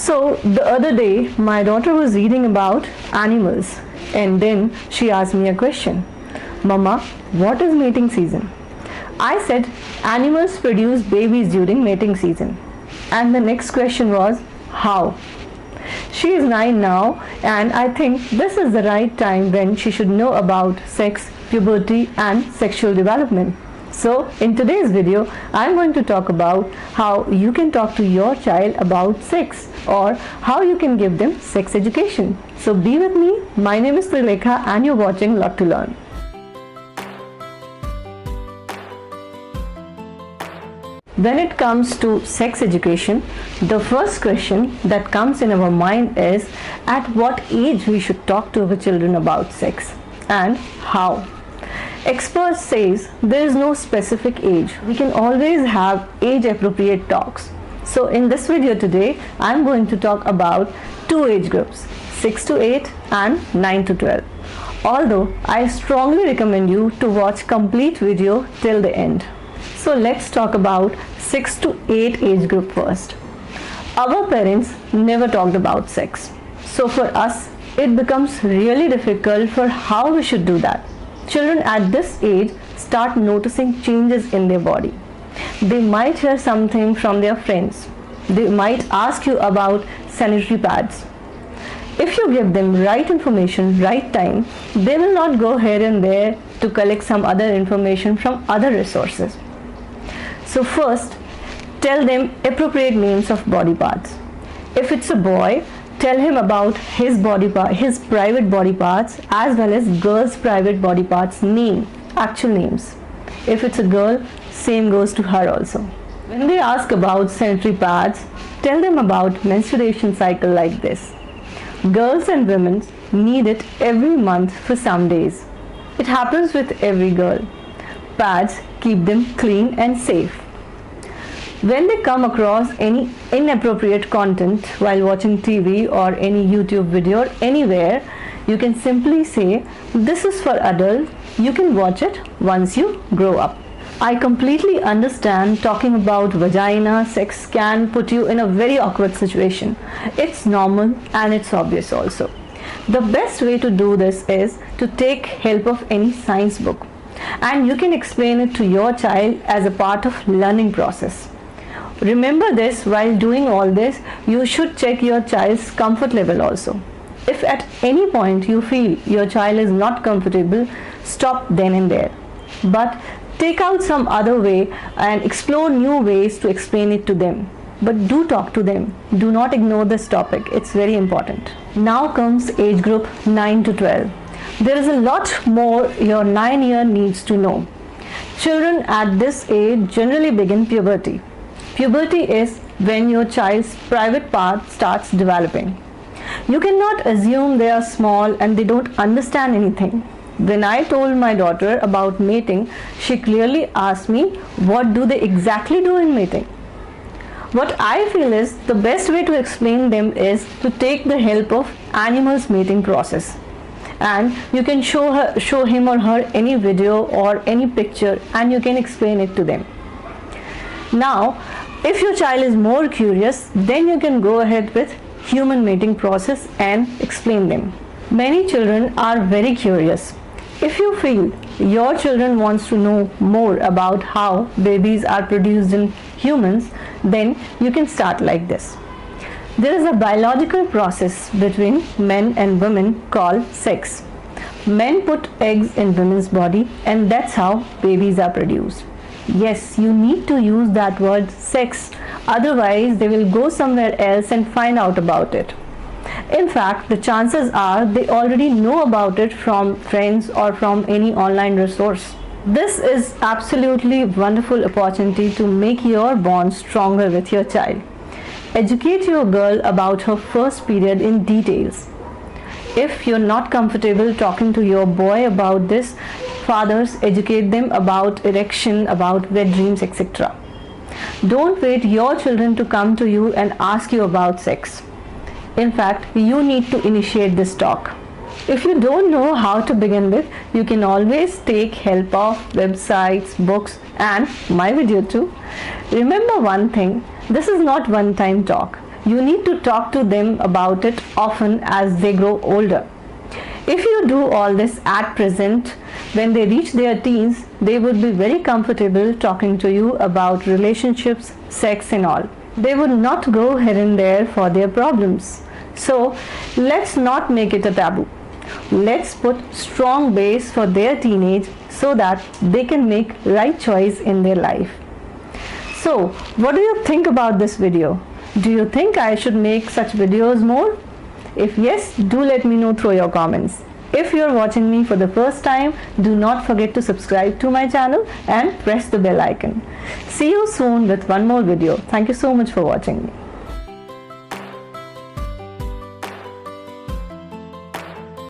So the other day, my daughter was reading about animals, and then she asked me a question. Mama, what is mating season? I said animals produce babies during mating season. And the next question was, how? She is 9 now, and I think this is the right time when she should know about sex, puberty, and sexual development. So, in today's video, I'm going to talk about how you can talk to your child about sex or how you can give them sex education. So, be with me. My name is Trilekha, and you're watching Lot to Learn. When it comes to sex education, the first question that comes in our mind is at what age we should talk to our children about sex and how. Experts says there is no specific age. We can always have age appropriate talks. So in this video today, I'm going to talk about two age groups, 6 to 8 and 9 to 12. Although I strongly recommend you to watch complete video till the end. So let's talk about 6 to 8 age group first. Our parents never talked about sex. So for us, it becomes really difficult for how we should do that. Children at this age start noticing changes in their body. They might hear something from their friends. They might ask you about sanitary pads. If you give them right information, right time, they will not go here and there to collect some other information from other resources. So first, tell them appropriate names of body parts. If it's a boy, tell him about his private body parts as well as girls' private body parts actual names. If it's a girl, same goes to her also. When they ask about sanitary pads, tell them about menstruation cycle like this. Girls and women need it every month for some days. It happens with every girl. Pads keep them clean and safe. When they come across any inappropriate content while watching TV or any YouTube video or anywhere, you can simply say, this is for adults, you can watch it once you grow up. I completely understand talking about vagina, sex can put you in a very awkward situation. It's normal and it's obvious also. The best way to do this is to take help of any science book. And you can explain it to your child as a part of learning process. Remember this, while doing all this, you should check your child's comfort level also. If at any point you feel your child is not comfortable, stop then and there. But take out some other way and explore new ways to explain it to them. But do talk to them. Do not ignore this topic. It's very important. Now comes age group 9 to 12. There is a lot more your 9-year needs to know. Children at this age generally begin puberty. Puberty is when your child's private part starts developing. You cannot assume they are small and they don't understand anything. When I told my daughter about mating, she clearly asked me, what do they exactly do in mating? What I feel is the best way to explain them is to take the help of animals' mating process. And you can show him or her any video or any picture and you can explain it to them. Now, if your child is more curious, then you can go ahead with human mating process and explain them. Many children are very curious. If you feel your children wants to know more about how babies are produced in humans, then you can start like this. There is a biological process between men and women called sex. Men put eggs in women's body and that's how babies are produced. Yes, you need to use that word sex, otherwise they will go somewhere else and find out about it. In fact, the chances are they already know about it from friends or from any online resource. This is absolutely wonderful opportunity to make your bond stronger with your child. Educate your girl about her first period in details. If you're not comfortable talking to your boy about this, fathers educate them about erection, about wet dreams, etc. Don't wait your children to come to you and ask you about sex. In fact, you need to initiate this talk. If you don't know how to begin with, you can always take help of websites, books, and my video too. Remember one thing, this is not one-time talk. You need to talk to them about it often as they grow older. If you do all this at present, when they reach their teens, they would be very comfortable talking to you about relationships, sex and all. They would not go here and there for their problems. So let's not make it a taboo. Let's put strong base for their teenage so that they can make right choice in their life. So what do you think about this video? Do you think I should make such videos more? If yes, do let me know through your comments. If you are watching me for the first time, do not forget to subscribe to my channel and press the bell icon. See you soon with one more video. Thank you so much for watching me.